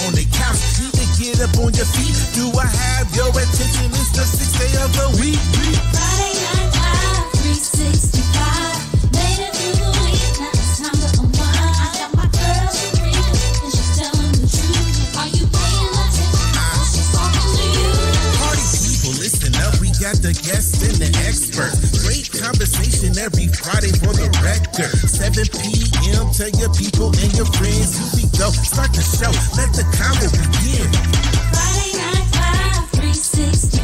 on the couch. Need to get up on your feet. Do I have your attention? It's the 6th day of the week. Friday night live, 365. Made it through the week, now it's time to unwind. I got my girl Sharika, and she's telling the truth. Are you paying attention? She's talking to you. Party people, listen up. We got the guests and the experts. Great conversation every Friday for the record. 7 p.m. Tell your people and your friends. Here we go. Start the show. Let the convo begin. Friday night live, 365.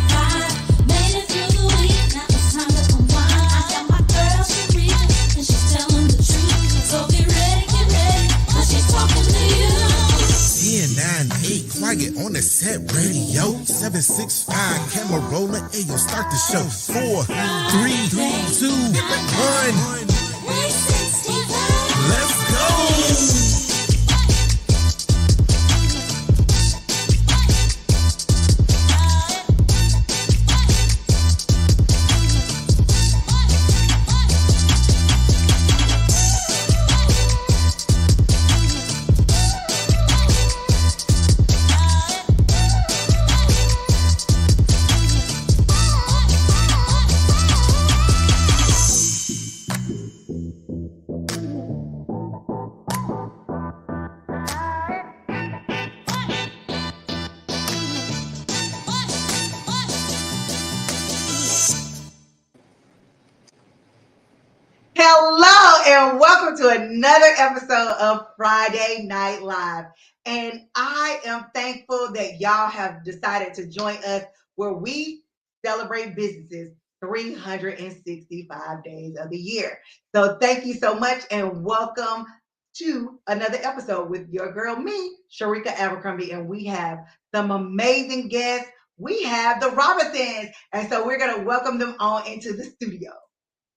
Made it through the week, now it's time to unwind. I got my girl Sharika, and she's telling the truth. So get ready, cause she's talking to you. 10, 9, 8, quiet on the set radio. 765, camera rolling. Ayo, start the show. 4, 3, 2, 1. 365. Let's go. Hello and welcome to another episode of Friday Night Live. And I am thankful that y'all have decided to join us where we celebrate businesses 365 days of the year. So thank you so much and welcome to another episode with your girl, me, Sharika Abercrombie, and we have some amazing guests. We have the Robertsons, and so we're going to welcome them on into the studio.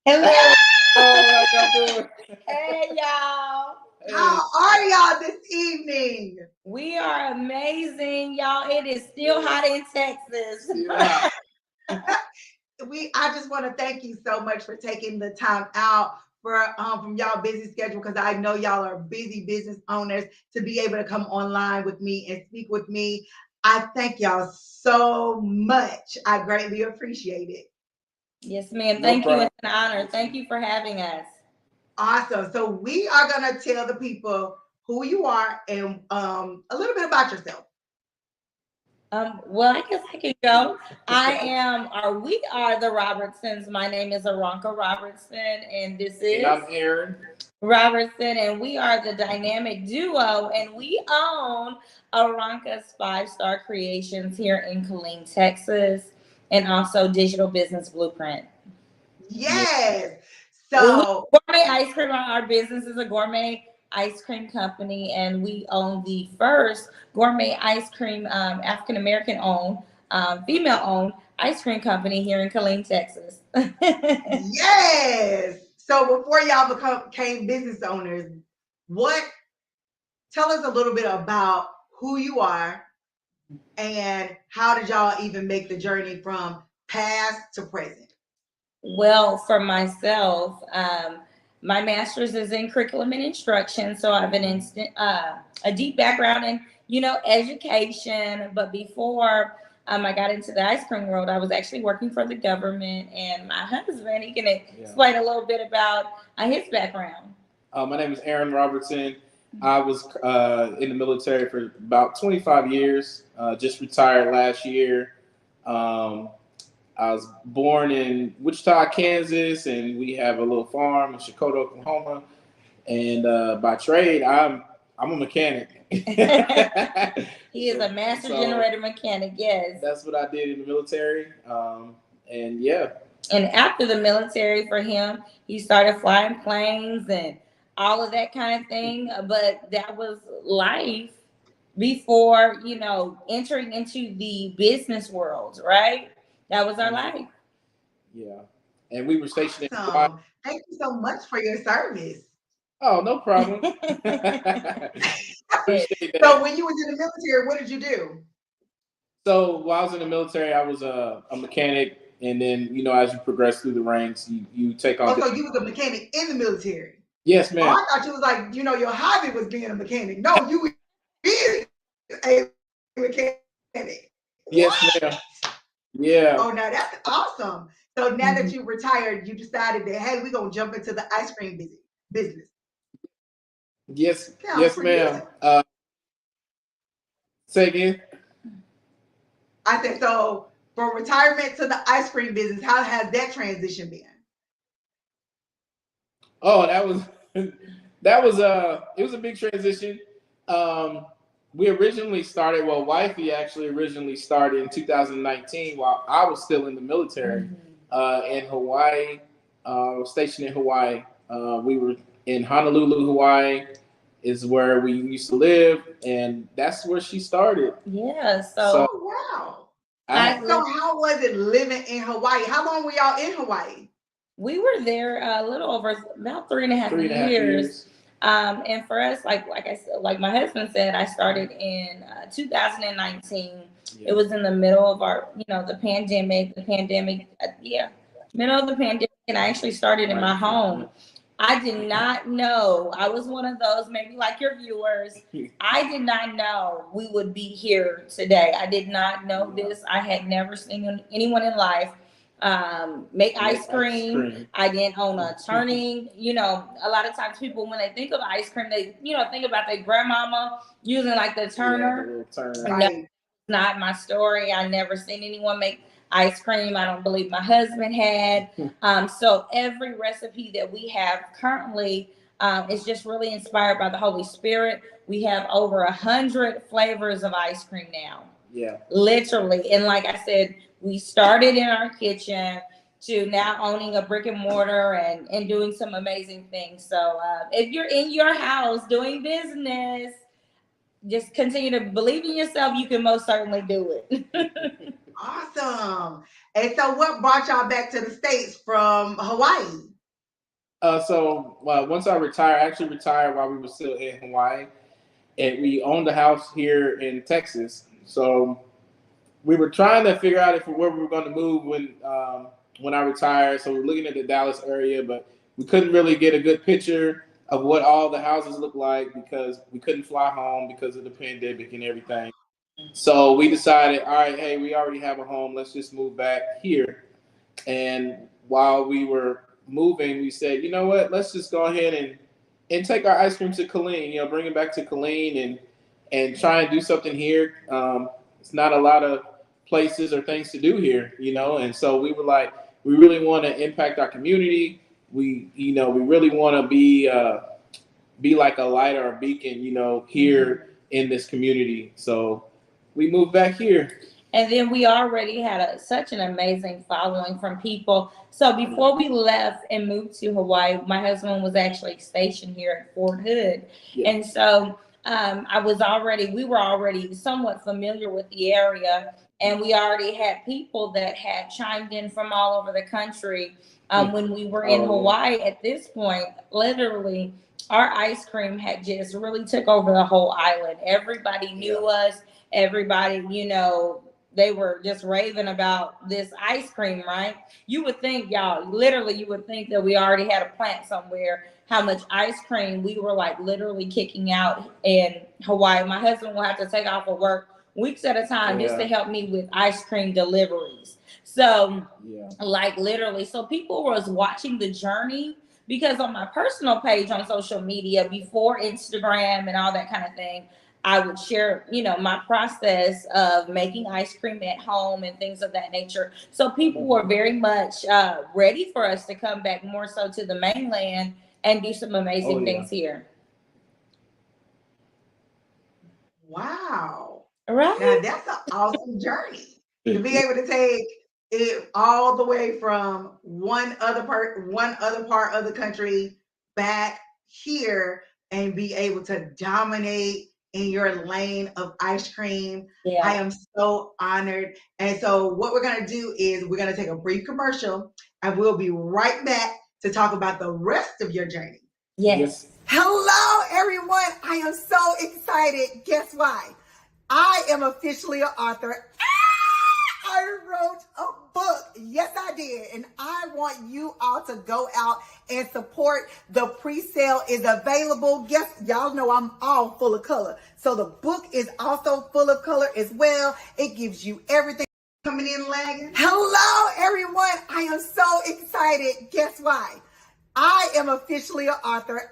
Hello. Hey, y'all. How are y'all this evening? We are amazing, y'all. It is still hot in Texas. I just want to thank you so much for taking the time out from y'all busy schedule, because I know y'all are busy business owners, to be able to come online with me and speak with me. I thank y'all so much. I greatly appreciate it. Yes, ma'am. Thank you. It's an honor. Thank you for having us. Awesome. So we are going to tell the people who you are and a little bit about yourself. Well, I guess I can go. We are the Robertsons. My name is Aronka Robertson, and this is... And I'm Aaron Robertson, and we are the dynamic duo, and we own Aronka's 5-Star Creations here in Killeen, Texas, and also Digital Business Blueprint. Yes. So Gourmet Ice Cream, our business is a gourmet ice cream company, and we own the first gourmet ice cream, African-American owned, female owned ice cream company here in Killeen, Texas. Yes. So before y'all became business owners, tell us a little bit about who you are and how did y'all even make the journey from past to present? Well, for myself, my master's is in curriculum and instruction, so I have a deep background in, education. But before I got into the ice cream world, I was actually working for the government. And my husband, he can explain a little bit about his background. My name is Aaron Robertson. I was in the military for about 25 years, just retired last year. I was born in Wichita, Kansas, and we have a little farm in Chakotah, Oklahoma. And by trade, I'm a mechanic. He is a master generator mechanic, yes. That's what I did in the military. And after the military, for him, he started flying planes and all of that kind of thing. But that was life before, entering into the business world, right? That was our life. Yeah. And we were stationed in Awesome. Thank you so much for your service. Oh, no problem. So when you was in the military, what did you do? So while I was in the military, I was a mechanic. And then, as you progress through the ranks, you take on... So you was a mechanic in the military? Yes, ma'am. Oh, I thought you was like, your hobby was being a mechanic. No, you a mechanic. Yes, What? ma'am. Yeah. Oh, now that's awesome. So now that Mhm. you retired, you decided that, hey, we're gonna jump into the ice cream business. Yes, Sounds yes, pretty good. ma'am. Say again. I said, so from retirement to the ice cream business, how has that transition been? Oh, that was it was a big transition. Um, we originally started. Well, wifey actually originally started in 2019 while I was still in the military in Hawaii. Stationed in Hawaii. We were in Honolulu, Hawaii, is where we used to live, and that's where she started. Yeah, So so Oh, wow. I I So how was it living in Hawaii? How long were y'all in Hawaii? we were there a little over about 3.5 3.5 years. years. And for us, like I said, like my husband said, I started in 2019. Yeah. It was in the middle of our, the pandemic. Yeah, middle of the pandemic, and I actually started in my home. I did not know. I was one of those, maybe like your viewers. I did not know we would be here today. I did not know this. I had never seen anyone in life make ice cream. I didn't own a turning. A lot of times people, when they think of ice cream, they, think about their grandmama using like the Yeah, the turner. little turner. No, Right. not my story. I never seen anyone make ice cream. I don't believe my husband had. So every recipe that we have currently is just really inspired by the Holy Spirit. We have over 100 flavors of ice cream now. Yeah. Literally. And like I said, we started in our kitchen to now owning a brick and mortar and doing some amazing things. So if you're in your house doing business, just continue to believe in yourself. You can most certainly do it. Awesome. And so what brought y'all back to the States from Hawaii? So once I retired, I actually retired while we were still in Hawaii, and we owned a house here in Texas. So we were trying to figure out where we were going to move when I retired. So we were looking at the Dallas area, but we couldn't really get a good picture of what all the houses looked like because we couldn't fly home because of the pandemic and everything. So we decided, all right, hey, we already have a home. Let's just move back here. And while we were moving, we said, you know what? Let's just go ahead and take our ice cream to Killeen. Bring it back to Killeen and try and do something here. It's not a lot of places or things to do here, And so we were like, we really want to impact our community. We really want to be like a light or a beacon, here in this community. So we moved back here. And then we already had such an amazing following from people. So before we left and moved to Hawaii, my husband was actually stationed here at Fort Hood. Yeah. And so we were already somewhat familiar with the area. And we already had people that had chimed in from all over the country. When we were in Hawaii at this point, literally, our ice cream had just really took over the whole island. Everybody knew us. Everybody, they were just raving about this ice cream, right? You would think, y'all, literally, you would think that we already had a plant somewhere. How much ice cream we were like literally kicking out in Hawaii. My husband will have to take off of work weeks at a time just to help me with ice cream deliveries. So, like literally, so people was watching the journey because on my personal page on social media before Instagram and all that kind of thing, I would share, my process of making ice cream at home and things of that nature. So people were very much ready for us to come back more so to the mainland and do some amazing things here. Wow. Right? Now that's an awesome journey to be able to take it all the way from one other part of the country back here and be able to dominate in your lane of ice cream. Yeah. I am so honored. And so what we're going to do is we're going to take a brief commercial and we'll be right back to talk about the rest of your journey. Yes. Hello, everyone. I am so excited. Guess why? I am officially an author. I wrote a book. Yes, I did. And I want you all to go out and support. The pre-sale is available. Yes, y'all know I'm all full of color. So the book is also full of color as well. It gives you everything. Coming in lagging. Hello, everyone. I am so excited. Guess why? I am officially an author.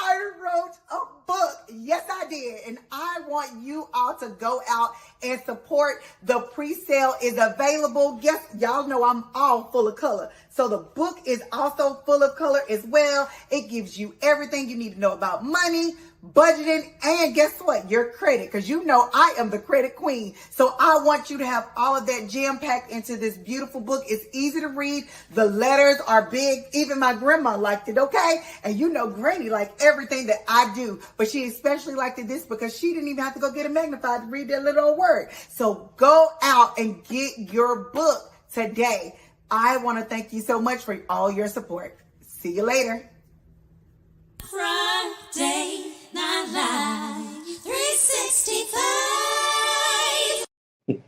I wrote a book. Yes, I did. And I want you all to go out and support. The pre-sale is available. Yes, y'all know I'm all full of color. So the book is also full of color as well. It gives you everything you need to know about money, budgeting, and guess what? Your credit, because you know I am the credit queen. So I want you to have all of that jam-packed into this beautiful book. It's easy to read. The letters are big. Even my grandma liked it, okay? And you know Granny liked everything that I do, but she especially liked it this because she didn't even have to go get a magnified to read that little old word. So go out and get your book today. I want to thank you so much for all your support. See you later. Friday Night Live 365.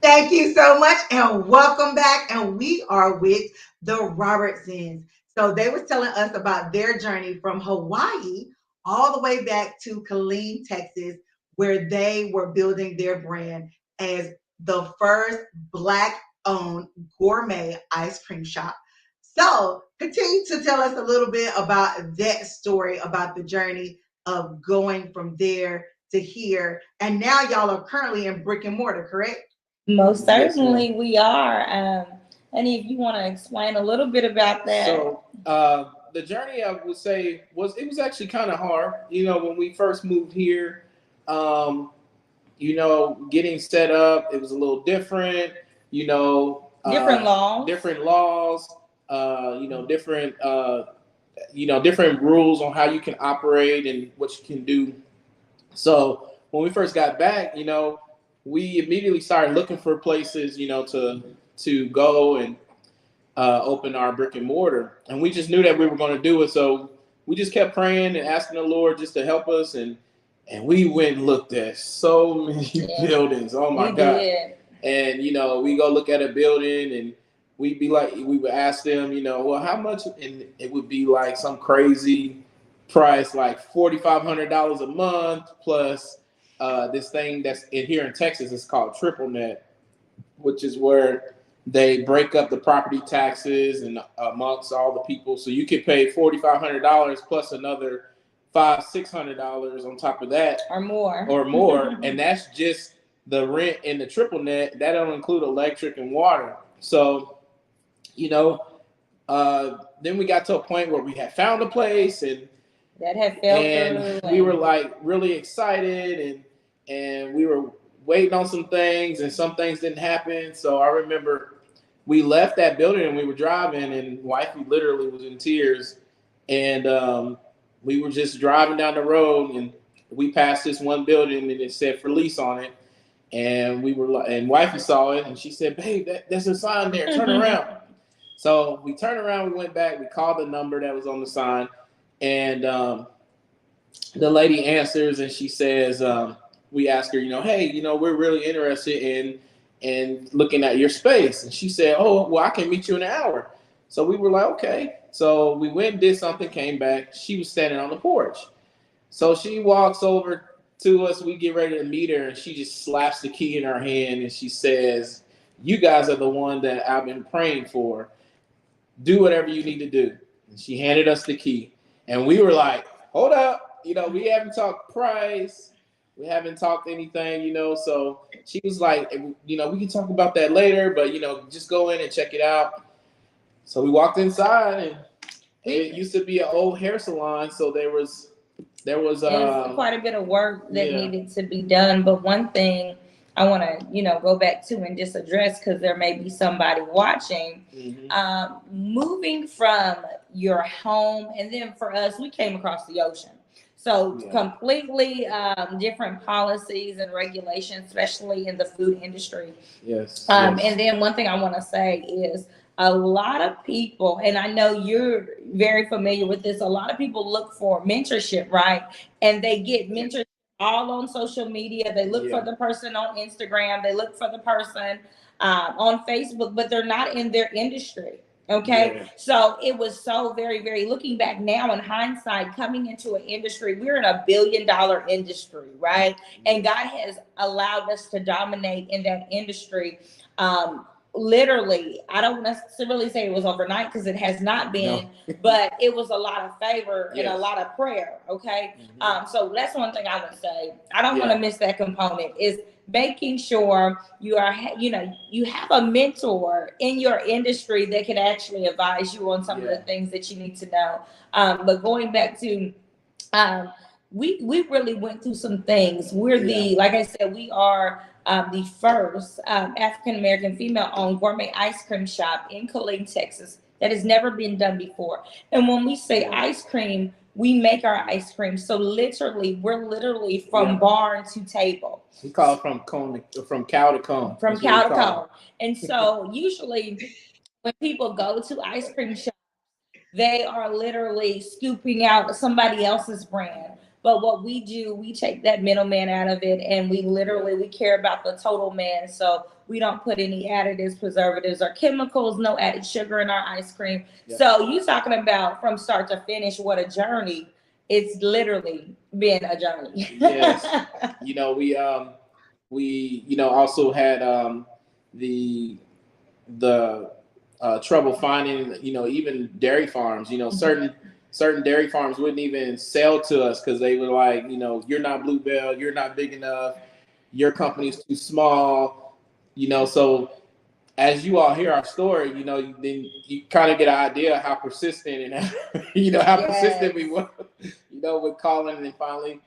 Thank you so much and welcome back. And we are with the Robertsons. So they was telling us about their journey from Hawaii all the way back to Killeen, Texas, where they were building their brand as the first Black-owned gourmet ice cream shop. So continue to tell us a little bit about that story, about the journey of going from there to here. And now y'all are currently in brick and mortar, correct? Most Yes, certainly we are. Honey, if you want to explain a little bit about that. So the journey, I would say, was actually kind of hard. You know, when we first moved here, you know, getting set up, it was a little different. You know, different laws. You know, different rules on how you can operate and what you can do. So when we first got back, you know, we immediately started looking for places, you know, to go and open our brick and mortar. And we just knew that we were going to do it. So we just kept praying and asking the Lord just to help us. And we went and looked at so many buildings. Oh my God. Did. And, you know, we go look at a building and we would ask them, you know, well, how much? And it would be like some crazy price, like $4,500 a month plus this thing that's here in Texas is called triple net, which is where they break up the property taxes and amongst all the people. So you could pay $4,500 plus another $500-$600 on top of that, or more, and that's just the rent in the triple net. That don't include electric and water. So, you know, then we got to a point where we had found a place and that had fell through. We were like really excited and we were waiting on some things and some things didn't happen. So I remember we left that building and we were driving and wifey literally was in tears. And we were just driving down the road and we passed this one building and it said for lease on it. And we were like, and wifey saw it and she said, babe, there's a sign there, turn around. So we turned around, we went back, we called the number that was on the sign. And the lady answers and she says, we asked her, you know, hey, you know, we're really interested in looking at your space. And she said, oh, well, I can meet you in an hour. So we were like, okay. So we went and did something, came back. She was standing on the porch. So she walks over to us. We get ready to meet her and she just slaps the key in her hand and she says, you guys are the one that I've been praying for. Do whatever you need to do. And she handed us the key. And we were like, hold up. You know, we haven't talked price. We haven't talked anything, you know. So she was like, you know, we can talk about that later, but, you know, just go in and check it out. So we walked inside and it used to be an old hair salon. So there was quite a bit of work that needed to be done. But one thing I want to, you know, go back to and just address, because there may be somebody watching, moving from your home. And then for us, we came across the ocean. So completely different policies and regulations, especially in the food industry. Yes. And then one thing I want to say is a lot of people, and I know you're very familiar with this, a lot of people look for mentorship, right? And they get mentorship all on social media. They look for the person on Instagram. They look for the person on Facebook, but they're not in their industry. Okay. Yeah. So it was so very, very, looking back now in hindsight, coming into an industry, we're in $1 billion industry, right? And God has allowed us to dominate in that industry. Literally, I don't necessarily say it was overnight, because it has not been, but it was a lot of favor and a lot of prayer. Okay. So that's one thing I would say. I don't want to miss that component, is making sure you are, you have a mentor in your industry that can actually advise you on some of the things that you need to know. But going back to, we really went through some things. We're like I said, we are the first African American female-owned gourmet ice cream shop in Killeen, Texas. That has never been done before. And when we say ice cream, we make our ice cream. So literally, we're literally from barn to table. We call it from cow to cone. From cow to cone. And so usually when people go to ice cream shops, they are literally scooping out somebody else's brand. But what we do, we take that middleman out of it, and we care about the total man. So we don't put any additives, preservatives, or chemicals, no added sugar in our ice cream. So you talking about from start to finish, what a journey. It's literally been a journey. Yes. We also had the trouble finding, even dairy farms, certain dairy farms wouldn't even sell to us because they were like, you're not Bluebell, you're not big enough, your company's too small, so as you all hear our story, then you kind of get an idea of how persistent and how persistent we were, with calling. And then finally,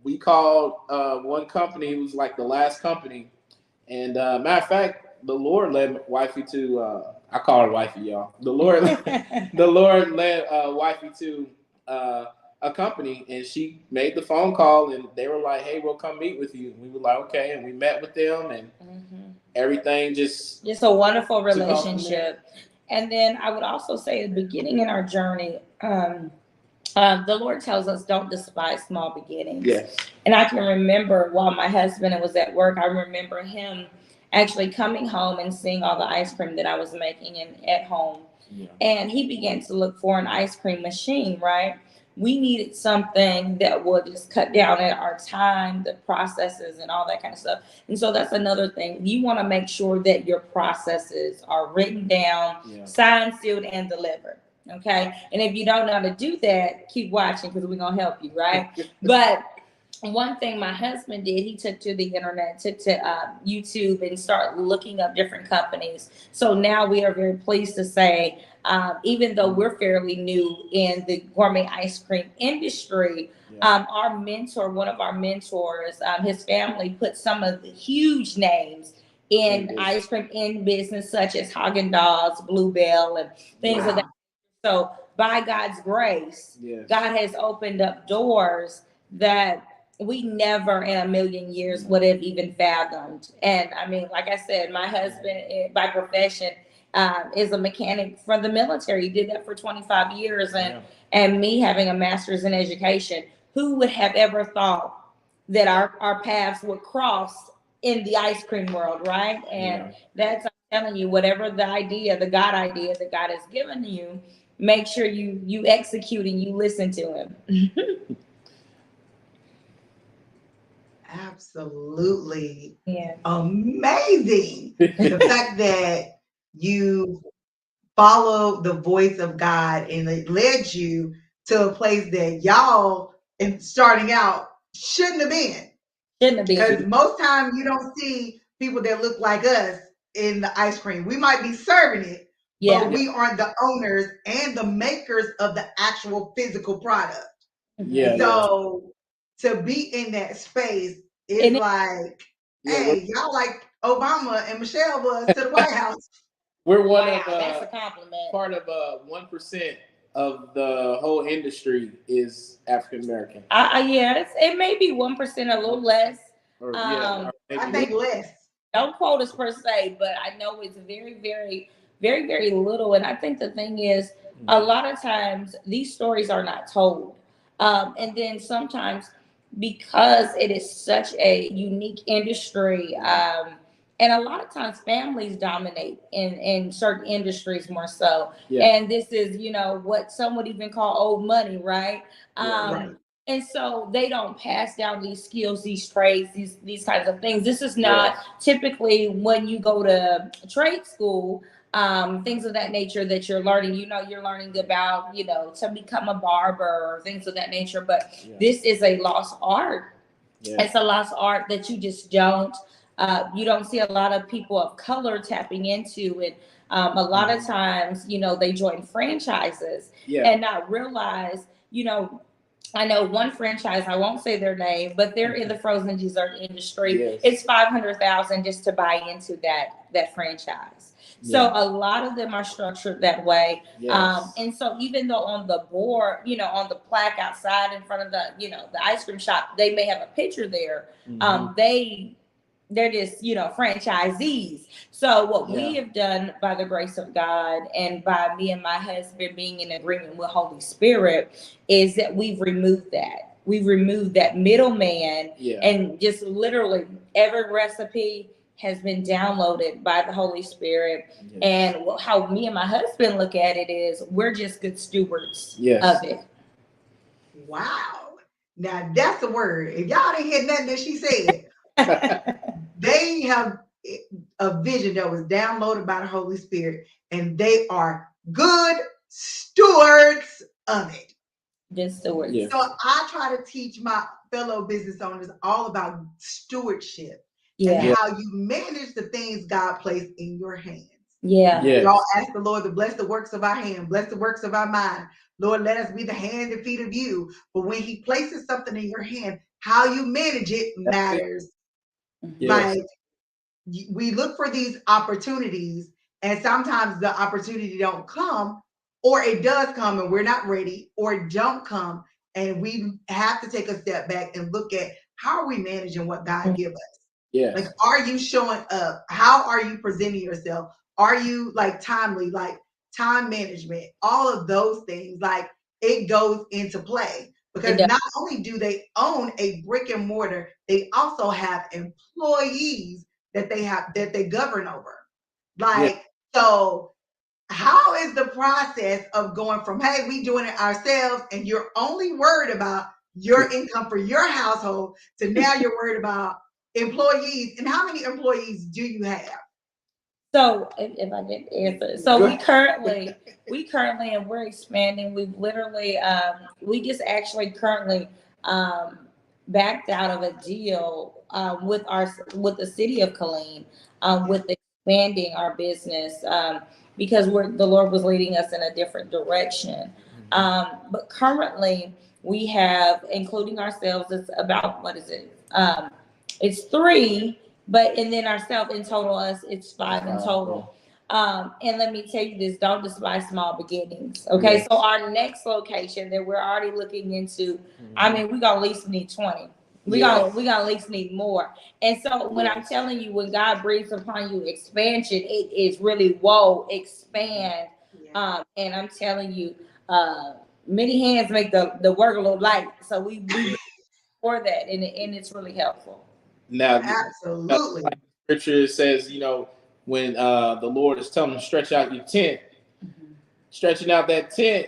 we called one company. It was like the last company, and matter of fact, the Lord led wifey to. I call her wifey, y'all. The Lord led wifey to a company, and she made the phone call, and they were like, "Hey, we'll come meet with you." And we were like, "Okay," and we met with them, and everything just a wonderful relationship. And then I would also say, at the beginning in our journey, the Lord tells us, don't despise small beginnings. Yes. And I can remember while my husband was at work, I remember him actually coming home and seeing all the ice cream that I was making at home. Yeah. And he began to look for an ice cream machine, right? We needed something that would just cut down at our time, the processes and all that kind of stuff. And so that's another thing. You want to make sure that your processes are written down, signed, sealed, and delivered. Okay. And if you don't know how to do that, keep watching, because we're going to help you, right? But one thing my husband did, he took to the internet, took to YouTube, and started looking up different companies. So now we are very pleased to say, even though we're fairly new in the gourmet ice cream industry, our mentor, one of our mentors, his family put some of the huge names in ice cream in business, such as Haagen-Dazs, Bluebell, and things of that. So by God's grace, God has opened up doors that we never in a million years would have even fathomed. And I mean, like I said, my husband by profession is a mechanic for the military. He did that for 25 years. And me having a master's in education, who would have ever thought that our paths would cross in the ice cream world, right? And that's, I'm telling you, whatever the idea, the God idea that God has given you, make sure you execute and you listen to him. Absolutely amazing. The fact that you followed the voice of God and it led you to a place that y'all, in starting out, shouldn't have been. Because most times you don't see people that look like us in the ice cream. We might be serving it, but we aren't the owners and the makers of the actual physical product. So to be in that space is like, hey, y'all like Obama and Michelle was to the White House. We're one of that's a compliment. Part of 1% of the whole industry is African American. It may be 1%, a little less. I think less. Don't quote us per se, but I know it's very, very, very, very little. And I think the thing is, a lot of times these stories are not told. And then sometimes because it is such a unique industry. And a lot of times families dominate in certain industries more so. Yeah. And this is, what some would even call old money, right? Right. And so they don't pass down these skills, these trades, these kinds of things. This is not typically when you go to trade school, things of that nature that you're learning. You're learning about, to become a barber or things of that nature. But this is a lost art. Yeah. It's a lost art that you just don't. You don't see a lot of people of color tapping into it. A lot of times, they join franchises and not realize, I know one franchise, I won't say their name, but they're in the frozen dessert industry. Yes. It's $500,000 just to buy into that franchise. So a lot of them are structured that way. Yes. And so even though on the board, on the plaque outside in front of the ice cream shop, they may have a picture there. They're just, franchisees. So what we have done by the grace of God and by me and my husband being in agreement with Holy Spirit is that we've removed that. We've removed that middleman and just literally every recipe has been downloaded by the Holy Spirit. And how me and my husband look at it is we're just good stewards of it. Wow. Now that's a word. If y'all didn't hear nothing that she said, they have a vision that was downloaded by the Holy Spirit, and they are good stewards of it. Good stewards. So I try to teach my fellow business owners all about stewardship and how you manage the things God placed in your hands. Y'all ask the Lord to bless the works of our hand, bless the works of our mind. Lord, let us be the hand and feet of you. But when he places something in your hand, how you manage it matters. Like we look for these opportunities, and sometimes the opportunity don't come, or it does come and we're not ready, or it don't come, and we have to take a step back and look at how are we managing what God give us. Like, are you showing up? How are you presenting yourself? Are you like timely, like time management? All of those things, like it goes into play. Because not only do they own a brick and mortar, they also have employees that they govern over. Like, so how is the process of going from, hey, we doing it ourselves, and you're only worried about your income for your household, to now you're worried about employees? And how many employees do you have? So if I get answer, so we currently and we're expanding. We've literally we just actually currently backed out of a deal with the city of Killeen with expanding our business because the Lord was leading us in a different direction. But currently we have, including ourselves, it's about, what is it? It's 3. But and then ourselves in total, it's 5 in total. And let me tell you this: don't despise small beginnings. Okay, so our next location that we're already looking into, I mean, we gonna at least need 20. We gonna at least need more. And so when I'm telling you, when God breathes upon you expansion, it is really expand. And I'm telling you, many hands make the work a little light. So we for that, and it's really helpful. Now, absolutely. Scripture says, when the Lord is telling them to stretch out your tent, stretching out that tent,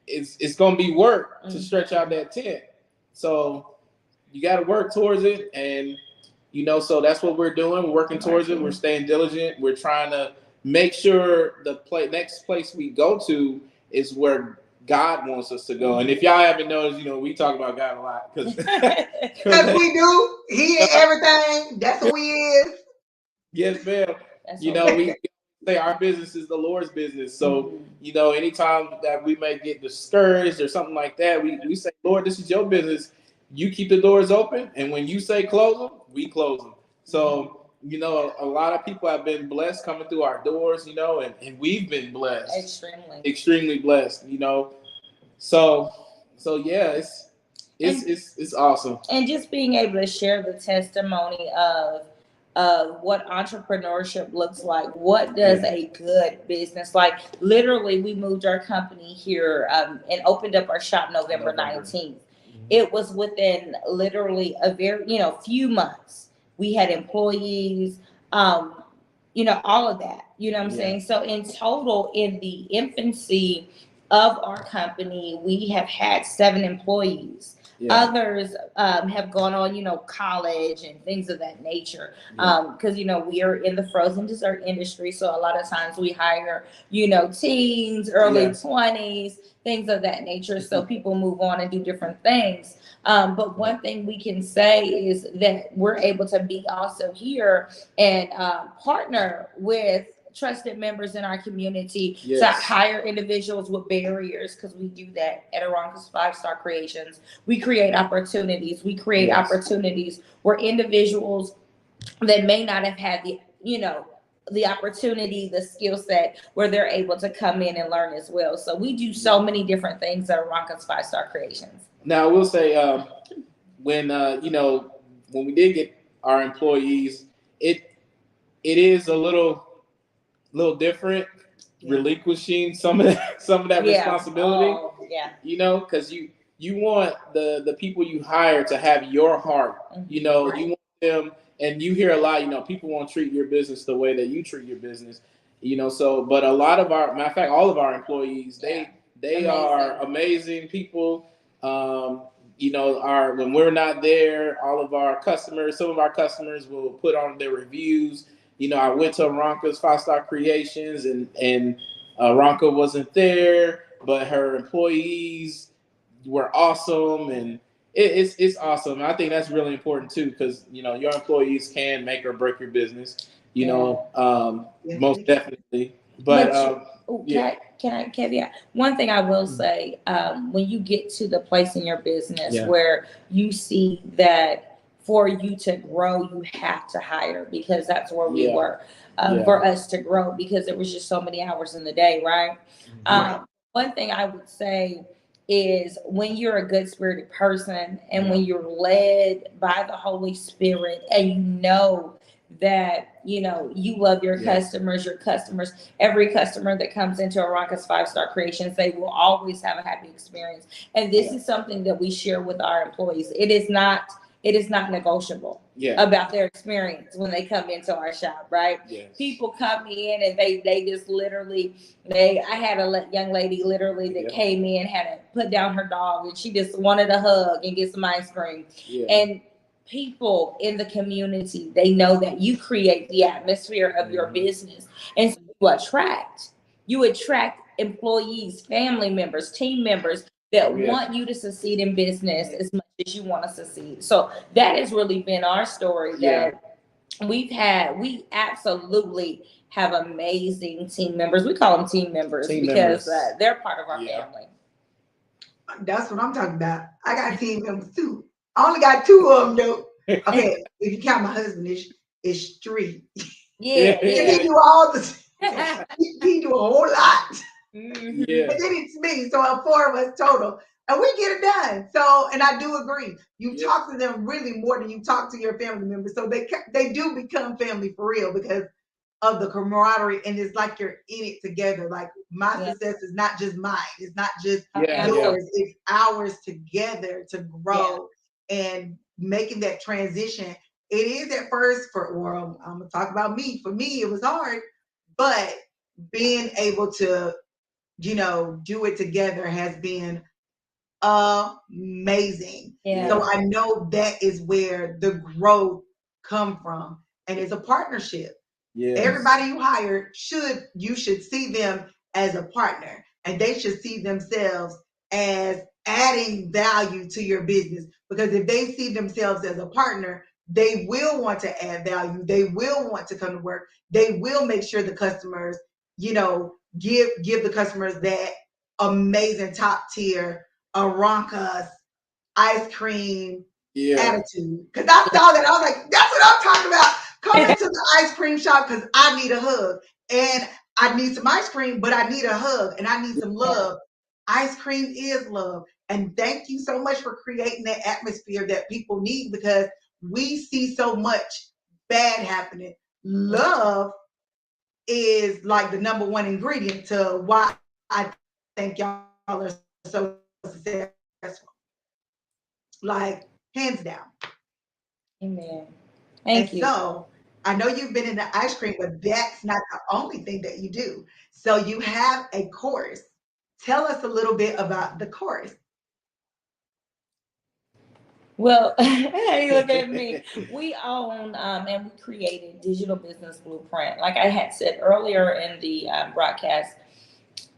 it's going to be work to stretch out that tent. So you got to work towards it. And, so that's what we're doing. We're working towards it. We're staying diligent. We're trying to make sure the next place we go to is where God wants us to go. And if y'all haven't noticed, we talk about God a lot. Because we do. He is everything. That's who he is. Yes, ma'am. We say our business is the Lord's business. So, anytime that we may get discouraged or something like that, we say, Lord, this is your business. You keep the doors open. And when you say close them, we close them. So, a lot of people have been blessed coming through our doors, and we've been blessed. Extremely blessed, So yeah, it's awesome. And just being able to share the testimony of what entrepreneurship looks like. What does a good business like? Literally, we moved our company here and opened up our shop November 19th. It was within literally a very, few months. We had employees, um, all of that. You know what I'm Yeah. saying? So in total, in the infancy of our company, we have had 7 employees. Yeah. Others have gone on, college and things of that nature. Yeah. Because, we are in the frozen dessert industry. So a lot of times we hire, teens, early Yeah. 20s, things of that nature. So people move on and do different things. But one thing we can say is that we're able to be also here and partner with trusted members in our community to Yes. hire individuals with barriers, because we do that at Aronka's 5 Star Creations. We create opportunities. We create Yes. opportunities where individuals that may not have had the opportunity, the skill set, where they're able to come in and learn as well. So we do so many different things at Aronka's 5 Star Creations. Now I will say, when when we did get our employees, it is a little different, relinquishing some of that Yeah. responsibility. Oh, yeah. Because you want the people you hire to have your heart. Right. You want them, and you hear a lot. People won't treat your business the way that you treat your business. So but a lot of our, matter of fact, all of our employees, they are amazing people. Our, when we're not there, all of our customers, some of our customers will put on their reviews. I went to Aronka's 5 Star Creations, and Aronka wasn't there, but her employees were awesome, and it's awesome. And I think that's really important too, because your employees can make or break your business. Most definitely. But yeah. Can I caveat? One thing I will say, when you get to the place in your business Yeah. where you see that for you to grow, you have to hire, because that's where we Yeah. were, Yeah. for us to grow, because there was just so many hours in the day, right? One thing I would say is, when you're a good spirited person and when you're led by the Holy Spirit, and that you love your customers, every customer that comes into Aronka's 5 Star Creations, they will always have a happy experience. And this is something that we share with our employees. It is not negotiable about their experience when they come into our shop, right? Yes. People come in and they just literally, I had a young lady literally that came in, had to put down her dog, and she just wanted a hug and get some ice cream. And people in the community, they know that you create the atmosphere of your business, and so you attract employees, family members, team members that want you to succeed in business as much as you want to succeed. So that has really been our story, that we absolutely have amazing team members. We call them team members because they're part of our family. That's what I'm talking about. I got team members too. I only got 2 of them though. Okay, if you count my husband, it's 3. Yeah. He do all the he do a whole lot. Mm-hmm. Yeah. And then it's me. So 4 of us total. And we get it done. So, and I do agree. You talk to them really more than you talk to your family members. So they do become family for real, because of the camaraderie, and it's like you're in it together. Like, my success is not just mine. It's not just yours. It's ours together to grow and making that transition. It is at first I'm gonna talk about me. For me, it was hard, but being able to, do it together has been amazing. So I know that is where the growth come from, and it's a partnership. Everybody you hire you should see them as a partner, and they should see themselves as adding value to your business, because if they see themselves as a partner, they will want to add value. They will want to come to work. They will make sure the customers, give the customers that amazing top tier Aronka's ice cream attitude. Because I saw that, I was like, that's what I'm talking about. Coming to the ice cream shop because I need a hug, and I need some ice cream, but I need a hug, and I need some love. Ice cream is love. And thank you so much for creating that atmosphere that people need, because we see so much bad happening. Love is like the number one ingredient to why I think y'all are so successful. like hands down. Amen. And Thank you. so I know you've been in the ice cream, but that's not the only thing that you do. So you have a course. Tell us a little bit about the course. Well, hey, look at me. We own and we created Digital Business Blueprint. Like I had said earlier in the broadcast,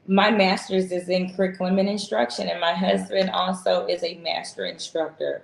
my master's is in curriculum and instruction, and my husband also is a master instructor.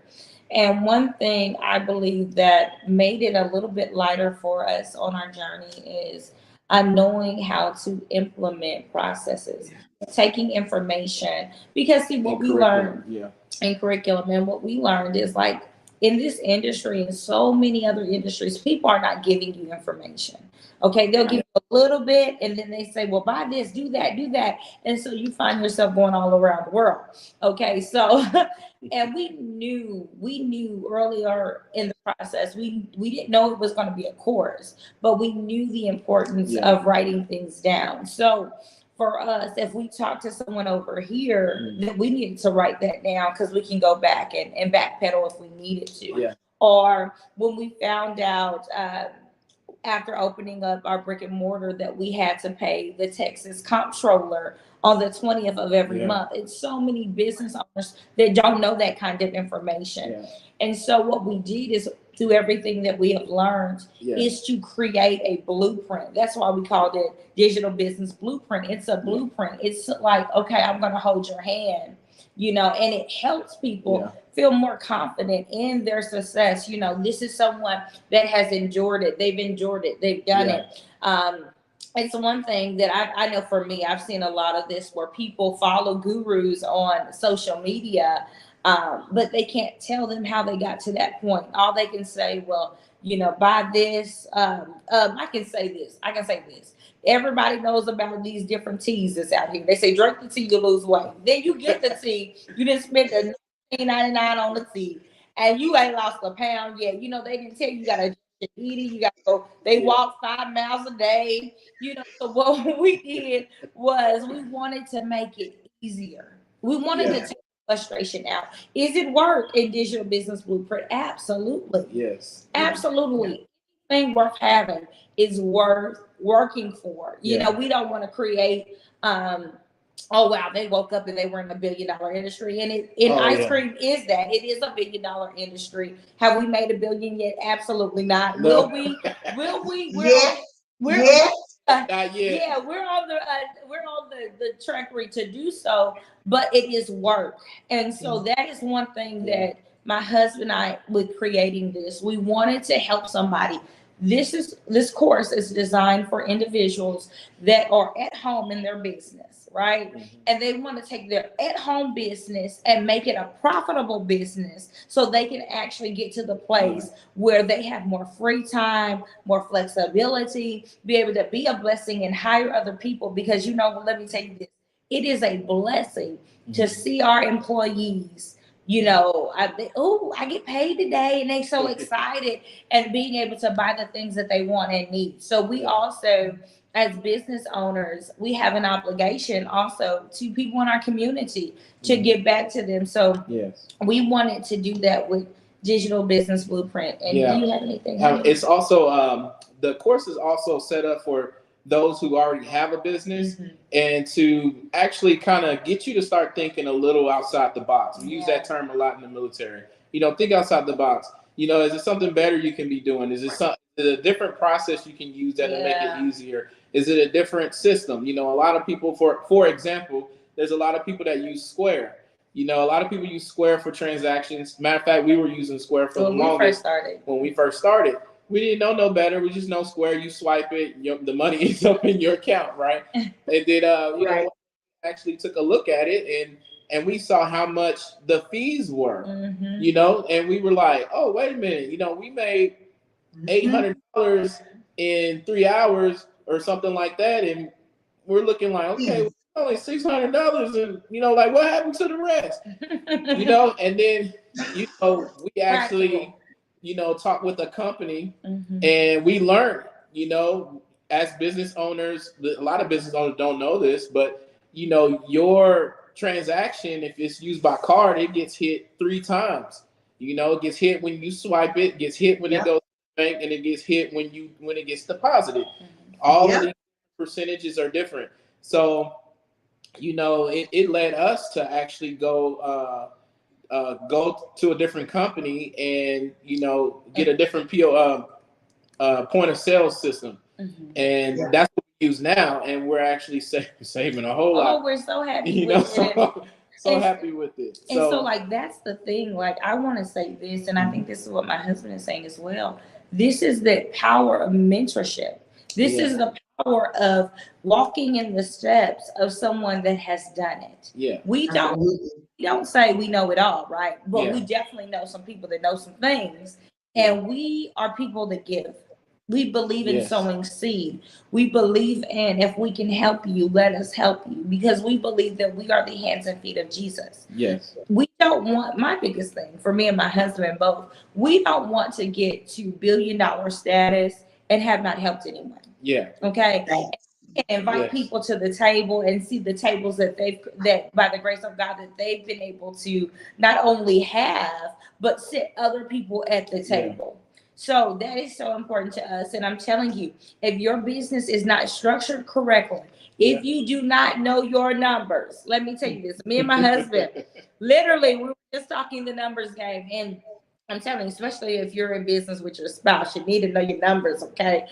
And one thing I believe that made it a little bit lighter for us on our journey is knowing how to implement processes, taking information. Because, see, what And we learned curriculum, yeah. in curriculum and what we learned is like in this industry and so many other industries, people are not giving you information. Okay, they'll give you a little bit and then they say, well, buy this, do that, do that. And so you find yourself going all around the world. Okay, so and we knew earlier in the process, we didn't know it was going to be a course, but we knew the importance of writing things down. So for us, if we talk to someone over here, then we need to write that down because we can go back and backpedal if we needed to. Yeah. Or when we found out after opening up our brick and mortar that we had to pay the Texas comptroller on the 20th of every month. It's so many business owners that don't know that kind of information. Yeah. And so what we did is through everything that we have learned is to create a blueprint. That's why we called it Digital Business Blueprint. It's a blueprint. It's like, okay, I'm going to hold your hand, and it helps people feel more confident in their success. This is someone that has endured it. They've endured it. They've done it. It's one thing that I know for me, I've seen a lot of this where people follow gurus on social media, but they can't tell them how they got to that point. All they can say, well, buy this. I can say this. Everybody knows about these different teas that's out here. They say, drink the tea, you lose weight. Then you get the tea. You didn't spend the $19.99 on the tea, and you ain't lost a pound yet. They didn't tell you got to eat it. You got to go. They walk 5 miles a day. So what we did was we wanted to make it easier. We wanted to take frustration out. Is it work in Digital Business Blueprint? Absolutely. Yes. Absolutely. Anything worth having is worth working for. We don't want to create oh wow, they woke up and they were in $1 billion industry. And ice cream is that. It is $1 billion industry. Have we made $1 billion yet? Absolutely not. No. Will we? We're Not yet. Yeah, we're on the trajectory to do so, but it is work. And so that is one thing that my husband and I, with creating this, we wanted to help somebody. This course is designed for individuals that are at home in their business, right? And they want to take their at-home business and make it a profitable business so they can actually get to the place where they have more free time, more flexibility, be able to be a blessing and hire other people. Because let me tell you this, it is a blessing to see our employees I get paid today, and they so excited and being able to buy the things that they want and need. So we also, as business owners, we have an obligation also to people in our community to give back to them. So we wanted to do that with Digital Business Blueprint. And do you have anything? It's also the course is also set up for those who already have a business and to actually kind of get you to start thinking a little outside the box. We use that term a lot in the military. Think outside the box. Is there something better you can be doing? Is it a different process you can use that to make it easier? Is it a different system? A lot of people, for example, there's a lot of people that use Square. A lot of people use Square for transactions. Matter of fact, we were using Square for the longest when we first started. We didn't know no better. We just know Square. You swipe it, the money is up in your account, right? And then actually took a look at it, and we saw how much the fees were, and we were like, oh, wait a minute, we made $800 in 3 hours or something like that, and we're looking like, okay, only $600, and what happened to the rest? And then we actually. Talk with a company and we learn, as business owners, a lot of business owners don't know this, but, your transaction, if it's used by card, it gets hit 3 times. You know, it gets hit when you swipe it, gets hit when it goes to the bank, and it gets hit when it gets deposited. All of these percentages are different. So, you know, it led us to actually go to a different company and, you know, get a different point of sale system. And that's what we use now, and we're actually saving a whole lot. Oh, we're so happy you with know, it. so happy with it. And so like that's the thing. Like I want to say this, and I think this is what my husband is saying as well. This is the power of mentorship. This is the power of walking in the steps of someone that has done it. Yeah. We don't say we know it all, right? But we definitely know some people that know some things. And we are people that give. We believe in sowing seed. We believe in, if we can help you, let us help you, because we believe that we are the hands and feet of Jesus. Yes. We don't want, my biggest thing for me and my husband both, we don't want to get to $1 billion status and have not helped anyone. Yeah. Okay. And invite people to the table and see the tables that by the grace of God, that they've been able to not only have, but sit other people at the table. So that is so important to us. And I'm telling you, if your business is not structured correctly, if you do not know your numbers, let me tell you this, me and my husband, literally, we were just talking the numbers game. And I'm telling you, especially if you're in business with your spouse, you need to know your numbers, okay?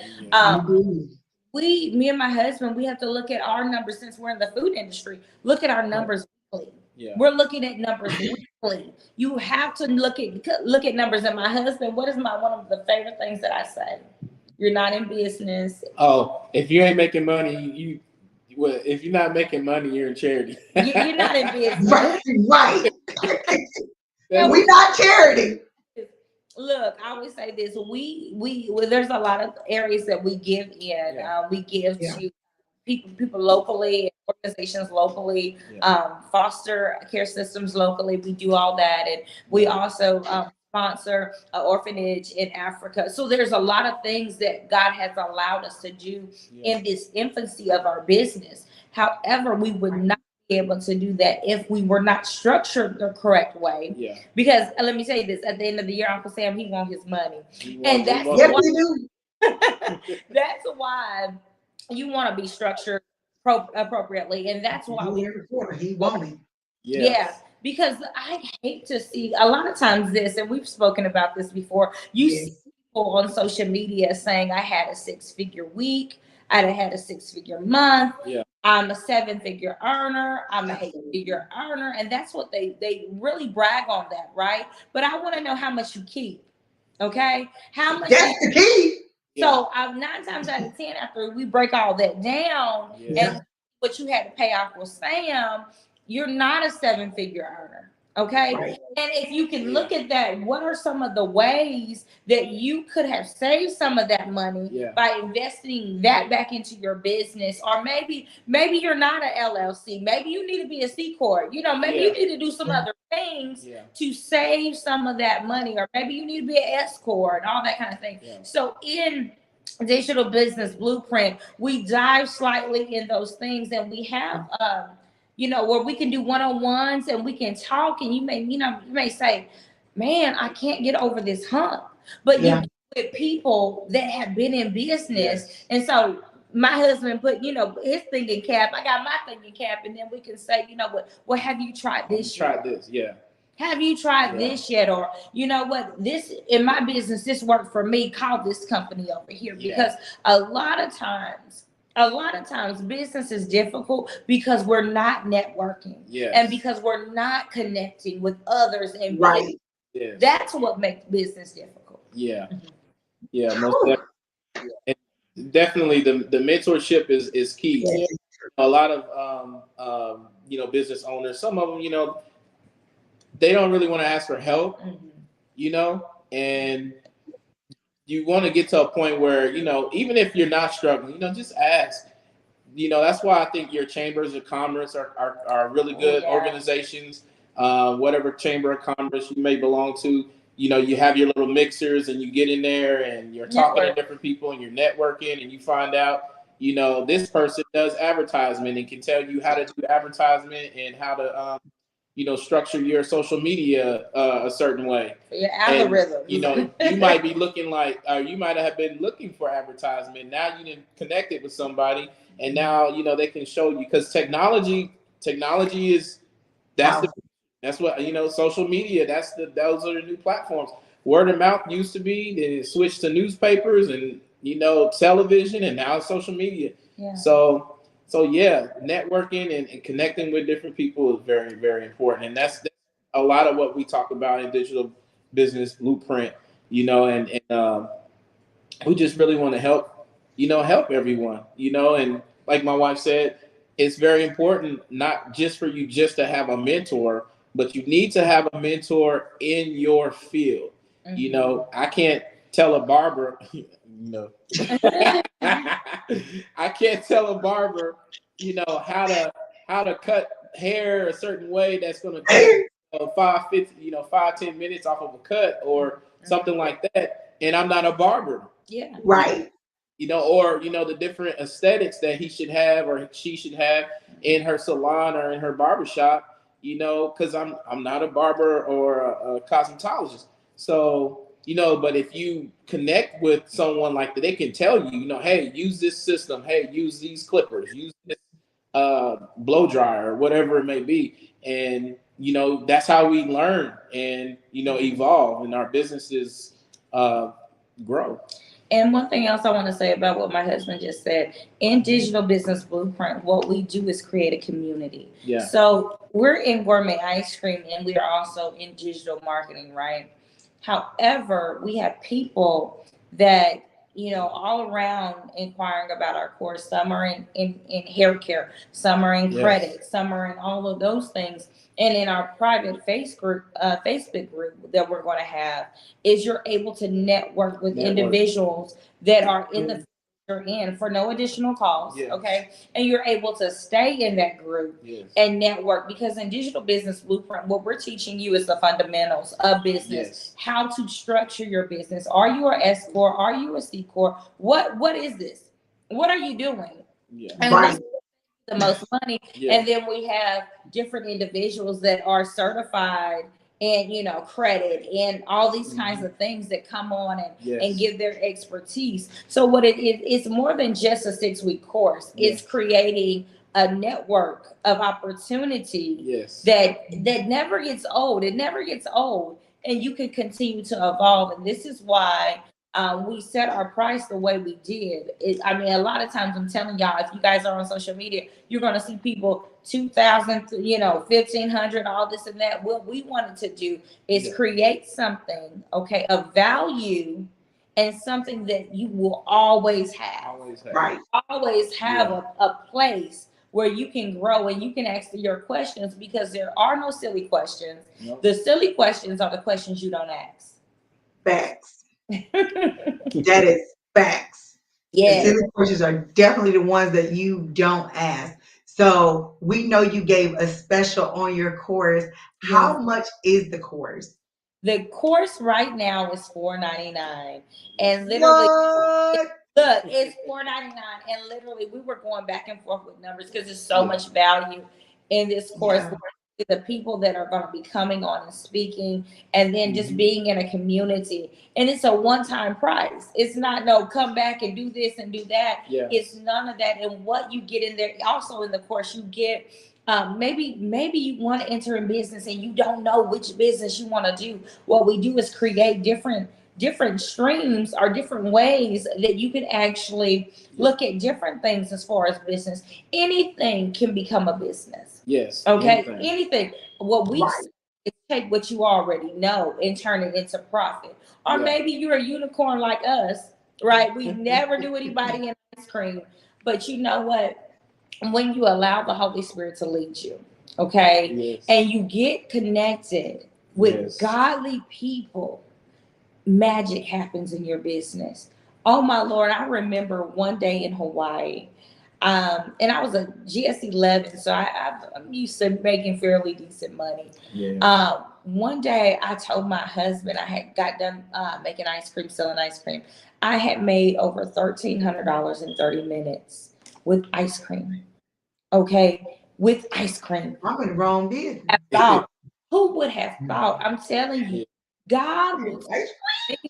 Me and my husband, we have to look at our numbers since we're in the food industry. Look at our numbers weekly. Yeah. We're looking at numbers weekly. You have to look at numbers. And my husband, what is one of the favorite things that I say? You're not in business. Oh, if you ain't making money, if you're not making money, you're in charity. You're not in business. Right. We're not charity. Look, I always say this: there's a lot of areas that we give in. We give to people locally, organizations locally, foster care systems locally. We do all that, and we also sponsor an orphanage in Africa. So there's a lot of things that God has allowed us to do in this infancy of our business. However, we would not be able to do that if we were not structured the correct way. Yeah. Because let me tell you this: at the end of the year, Uncle Sam, he wants his money, and that's that's why you want to be structured appropriately, and that's why he won't. Yeah, because I hate to see a lot of times this, and we've spoken about this before. You see people on social media saying, "I had a 6-figure week. I had a 6-figure month. Yeah. I'm a 7-figure earner. I'm a 8-figure earner," and that's what they really brag on that, right? But I want to know how much you keep. Okay, how much? That's the key. So 9 times out of 10, after we break all that down, and what you had to pay off with Sam, you're not a 7-figure earner. Okay. Right. And if you can look at that, what are some of the ways that you could have saved some of that money by investing that back into your business? Or maybe you're not an LLC. Maybe you need to be a C Corp. You know, maybe you need to do some other things to save some of that money. Or maybe you need to be an S Corp and all that kind of thing. Yeah. So in Digital Business Blueprint, we dive slightly in those things, and we have where we can do one-on-ones and we can talk, and you may say, "Man, I can't get over this hump." But you with people that have been in business. And so my husband put, his thinking cap, I got my thinking cap, and then we can say, you know what, well, have you tried this? Tried this, Have you tried this yet? Or, you know what, this in my business, this worked for me. Call this company over here. Because a lot of times business is difficult because we're not networking and because we're not connecting with others. And that's what makes business difficult. Yeah. Yeah. Most definitely. And definitely the mentorship is key. Yeah. A lot of, business owners, some of them, they don't really want to ask for help, and you want to get to a point where, even if you're not struggling, just ask. That's why I think your chambers of commerce are really good organizations. Whatever chamber of commerce you may belong to, you have your little mixers and you get in there and you're talking to different people and you're networking and you find out, this person does advertisement and can tell you how to do advertisement and how to structure your social media a certain way. Your And algorithm. you might be looking like, you might have been looking for advertisement. Now you didn't connect it with somebody, and now they can show you, because technology is that's what social media. Those are the new platforms. Word of mouth used to be, then it switched to newspapers and television, and now it's social media. Yeah. So yeah, networking and connecting with different people is very, very important, and that's a lot of what we talk about in Digital Business Blueprint. And we just really want to help everyone. And like my wife said, it's very important not just for you just to have a mentor, but you need to have a mentor in your field. Mhm. I can't tell a barber, I can't tell a barber, how to cut hair a certain way that's going to cut 5-10 minutes off of a cut or something like that. And I'm not a barber. Yeah. Right. Or the different aesthetics that he should have or she should have in her salon or in her barbershop, because I'm not a barber or a cosmetologist. So, but if you connect with someone like that, they can tell you, hey, use this system, hey, use these clippers, use this blow dryer or whatever it may be. And, that's how we learn and, evolve, and our businesses grow. And one thing else I want to say about what my husband just said, in Digital Business Blueprint, what we do is create a community. Yeah. So we're in gourmet ice cream and we are also in digital marketing, right? However, we have people that, all around inquiring about our course. Some are in hair care, some are in credit, some are in all of those things. And in our private Facebook group that we're going to have, is you're able to network with individuals that are in the you're in for no additional cost. Yes. Okay. And you're able to stay in that group and network, because in Digital Business Blueprint, what we're teaching you is the fundamentals of business, how to structure your business. Are you an S Corp? Are you a C Corp? What is this? What are you doing? Yeah. And Right. this is the most money. And then we have different individuals that are certified and credit and all these kinds of things that come on and give their expertise. So what it's more than just a 6-week course. It's creating a network of opportunity that never gets old. It never gets old, and you can continue to evolve. And this is why we set our price the way we did. A lot of times I'm telling y'all, if you guys are on social media, you're going to see people 2,000, 1,500, all this and that. What we wanted to do is create something, of value and something that you will always have. Right. Always have a place where you can grow and you can ask your questions, because there are no silly questions. The silly questions are the questions you don't ask. Facts. That is facts. Yeah. The silly questions are definitely the ones that you don't ask. So we know you gave a special on your course. How much is the course? The course right now is $4.99, and literally, look, it's $4.99, and literally, we were going back and forth with numbers because there's so much value in this course. The people that are going to be coming on and speaking, and then just being in a community, and it's a one-time price. It's not come back and do this and do that. It's none of that. And what you get in there, also in the course, you get maybe you want to enter in business and you don't know which business you want to do. What we do is create different streams or different ways that you can actually look at different things as far as business. Anything can become a business. Yes. Okay. Anything. What we say is take what you already know and turn it into profit. Or maybe you're a unicorn like us, right? We never do anybody in ice cream, but you know what? When you allow the Holy Spirit to lead you, and you get connected with godly people, magic happens in your business. Oh my Lord, I remember one day in Hawaii, and I was a GS11, so I'm used to making fairly decent money. One day I told my husband, I had got done making ice cream, selling ice cream. I had made over $1,300 in 30 minutes. with ice cream. Okay, with ice cream. I'm in the wrong business. Thought, who would have thought? I'm telling you, God will Ice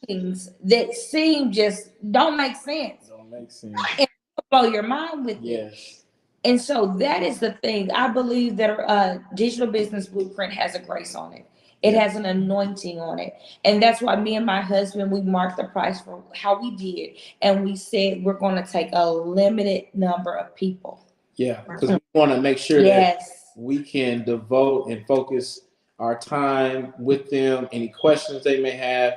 things that seem just don't make sense Don't make sense. and blow your mind with it. Yes. And so that is the thing. I believe that digital business blueprint has a grace on it. It has an anointing on it. And that's why me and my husband, we marked the price for how we did. And we said we're going to take a limited number of people. Yeah, because we want to make sure that Yes. we can devote and focus our time with them. Any questions they may have,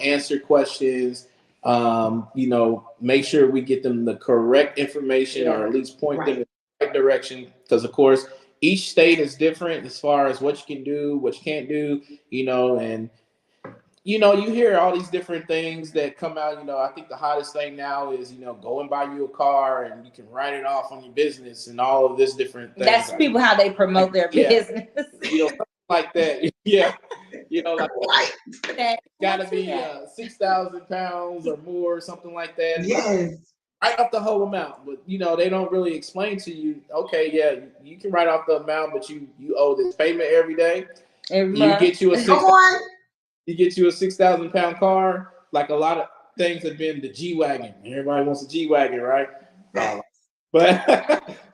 answer questions. Make sure we get them the correct information, or at least point them in the right direction. Because of course, each state is different as far as what you can do, what you can't do. And you hear all these different things that come out. I think the hottest thing now is, go and buy you a car and you can write it off on your business and all of this different things. That's people how they promote their business. Something like that. Yeah. Like that gotta be 6,000 pounds or more, something like that. Yes. Write off the whole amount, but they don't really explain to you. Okay, yeah, you can write off the amount, but you owe this payment every day. You get you a 6,000 pound car. Like a lot of things have been the G-Wagon. Everybody wants a G-Wagon, right? But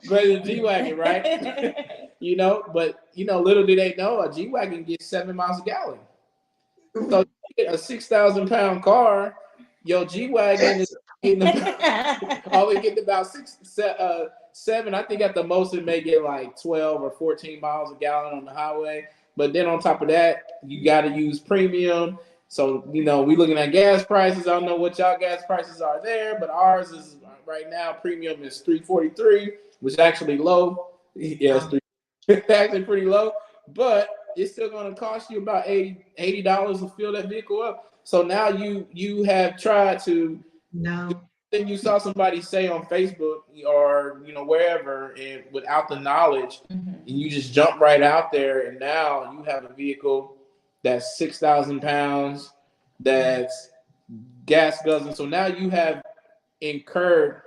the G-Wagon, right? Little do they know a G-Wagon gets 7 miles a gallon. So you get a 6,000 pound car, your G-Wagon is only getting about 7. I think at the most it may get like 12 or 14 miles a gallon on the highway. But then on top of that, you got to use premium. So, we looking at gas prices. I don't know what y'all gas prices are there, but ours is right now, premium is $3.43, which is actually low. Yeah, it's actually pretty low, but it's still going to cost you about $80 to fill that vehicle up. So now you have tried to then you saw somebody say on Facebook or wherever, and without the knowledge, and you just jump right out there, and now you have a vehicle that's 6,000 pounds, that's gas guzzling. So now you have accrued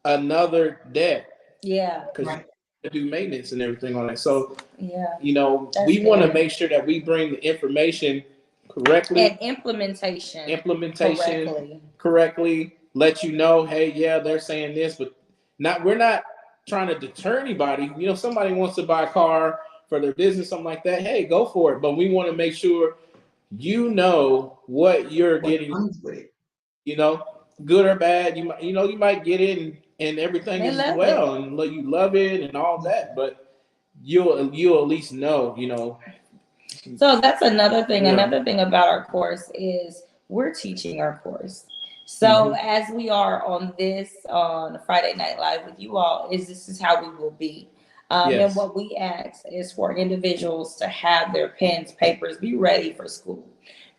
another debt. Yeah, because you do maintenance and everything on it. So we want to make sure that we bring the information correctly and implementation correctly. Let you know, hey, yeah, they're saying this, but we're not trying to deter anybody. Somebody wants to buy a car for their business, something like that. Hey, go for it. But we want to make sure what you're getting. Good or bad. You might get it and everything is well, and you love it and all that, but you'll at least know. So that's another thing. Yeah. Another thing about our course is we're teaching our course. So as we are on Friday Night Live with you all, this is how we will be. And what we ask is for individuals to have their pens, papers, be ready for school.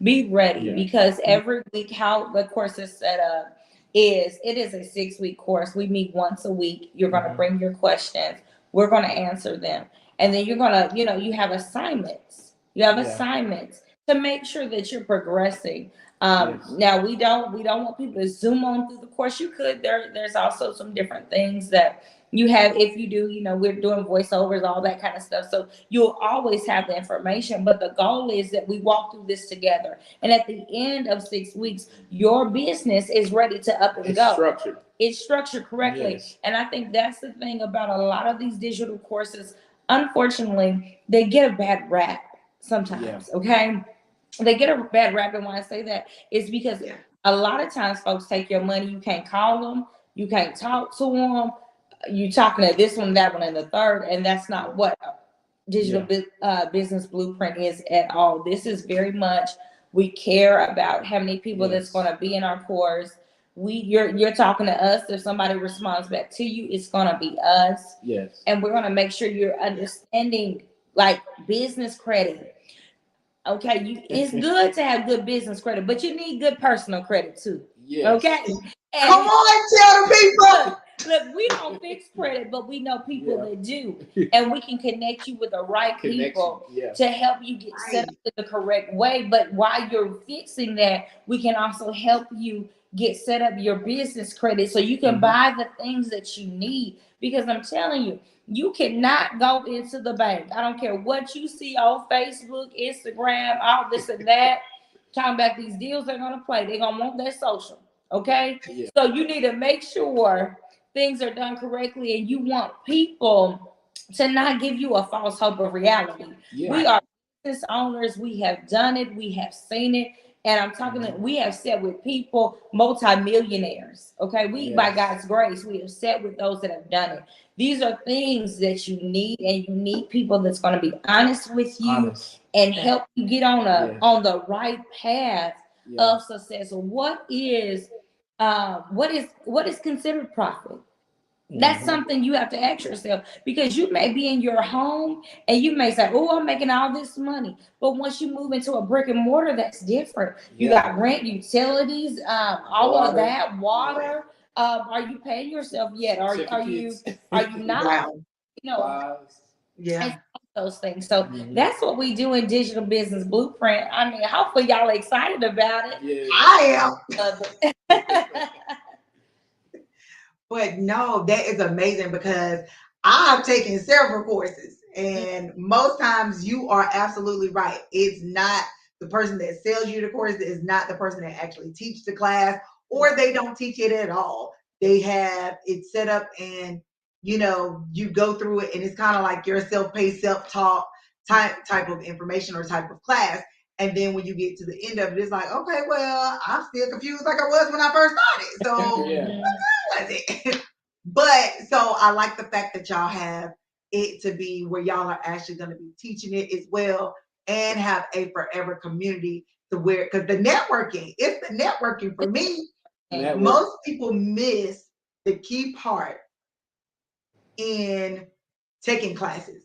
Be ready because every week, how the course is set up it is a 6-week course. We meet once a week. You're going to bring your questions. We're going to answer them. And then you're going to, you have assignments. You have assignments to make sure that you're progressing. Now we don't want people to zoom on through the course. You could, there's also some different things that you have. If you do, we're doing voiceovers, all that kind of stuff. So you'll always have the information, but the goal is that we walk through this together. And at the end of 6 weeks, your business is ready to up and go. It's structured correctly. Yes. And I think that's the thing about a lot of these digital courses. Unfortunately, they get a bad rap sometimes. Okay. They get a bad rap. And when I say that, it's because a lot of times folks take your money. You can't call them. You can't talk to them. You talking to this one, that one, and the third, and that's not what digital business blueprint is at all. This is very much, we care about how many people that's going to be in our course. You're talking to us. If somebody responds back to you, it's going to be us. Yes. And we're going to make sure you're understanding like business credit. Okay, it's good to have good business credit, but you need good personal credit too. Yes. Okay. And come on, tell the people. Look, we don't fix credit, but we know people that do. And we can connect you with the right people to help you get set up in the correct way. But while you're fixing that, we can also help you get set up your business credit so you can buy the things that you need. Because I'm telling you, you cannot go into the bank. I don't care what you see on Facebook, Instagram, all this and that, talking about these deals they're gonna play. They're gonna want that social. Okay. Yeah. So you need to make sure things are done correctly, and you want people to not give you a false hope of reality. Yeah. We are business owners. We have done it. We have seen it. And I'm talking that we have sat with people, multimillionaires. Okay. We, by God's grace, we have sat with those that have done it. These are things that you need, and you need people that's going to be honest with you and help you get on on the right path of success. What is considered profit? That's something you have to ask yourself, because you may be in your home and you may say, "Oh, I'm making all this money," but once you move into a brick and mortar, that's different. You got rent, utilities, all of that, water. Are you paying yourself yet? Are you not? Wow. You know, Yeah. and those things. So that's what we do in Digital Business Blueprint. I mean, hopefully y'all are excited about it. Yeah. I am. But no, that is amazing, because I've taken several courses, and most times you are absolutely right. It's not the person that sells you the course, is not the person that actually teaches the class, or they don't teach it at all. They have it set up, and you go through it, and it's kind of like your self-paced, self-taught type of information or type of class. And then when you get to the end of it, it's like, okay, well, I'm still confused like I was when I first started. So was it? But so I like the fact that y'all have it to be where y'all are actually going to be teaching it as well, and have a forever community to where, because it's the networking for me. Most people miss the key part in taking classes.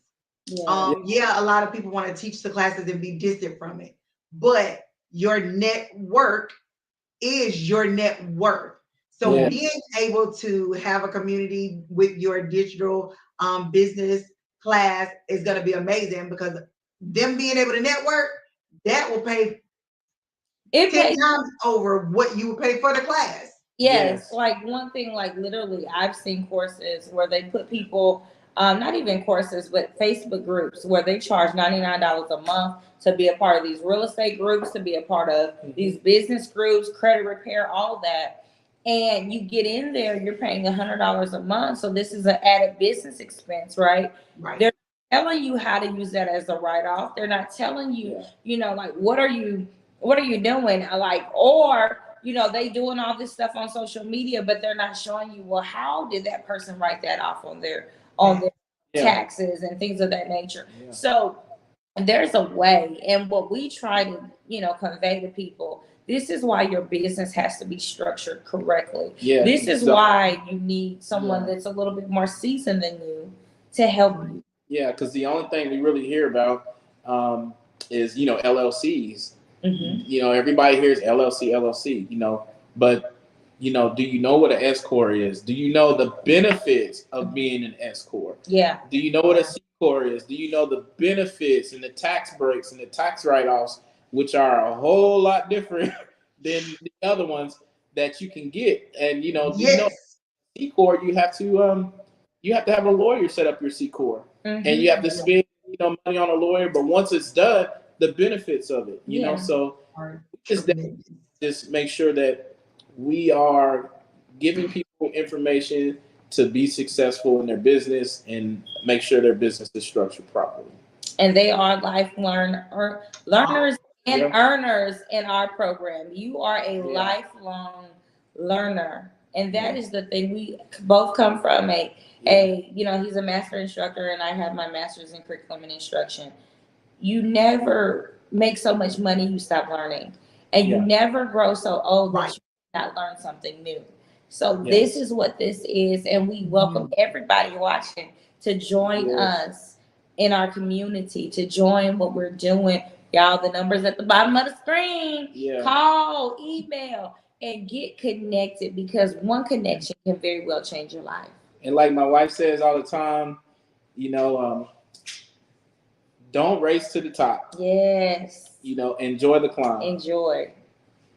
A lot of people want to teach the classes and be distant from it, but your network is your net worth. So being able to have a community with your digital business class is going to be amazing, because them being able to network, that will pay 10 times over what you would pay for the class. Yes, like one thing, like literally, I've seen courses where they put people, not even courses, but Facebook groups where they charge $99 a month to be a part of these real estate groups, to be a part of these business groups, credit repair, all that. And you get in there, you're paying $100 a month. So this is an added business expense, right? They're telling you how to use that as a write-off. They're not telling you, like, what are you doing? Or they doing all this stuff on social media, but they're not showing you, well, how did that person write that off on their taxes and things of that nature. So there's a way, and what we try to convey to people, this is why your business has to be structured correctly. This is why you need someone that's a little bit more seasoned than you to help you. Because the only thing we really hear about is LLCs. Everybody hears LLC, but do you know what an S corp is? Do you know the benefits of being an S corp? Do you know what a C corp is? Do you know the benefits and the tax breaks and the tax write-offs, which are a whole lot different than the other ones that you can get? And C corp, you have to have a lawyer set up your C corp, and you have to spend money on a lawyer. But once it's done, the benefits of it, so just make sure that we are giving people information to be successful in their business and make sure their business is structured properly. And they are learners and earners in our program. You are a lifelong learner. And that is the thing. We both come from he's a master instructor, and I have my master's in curriculum and instruction. You never make so much money you stop learning, and you never grow so old that you not learn something new. So this is what this is, and we welcome everybody watching to join us in our community, to join what we're doing. Y'all, the number's at the bottom of the screen. Call, email, and get connected, because one connection can very well change your life. And like my wife says all the time, don't race to the top. Yes. Enjoy the climb. Enjoy.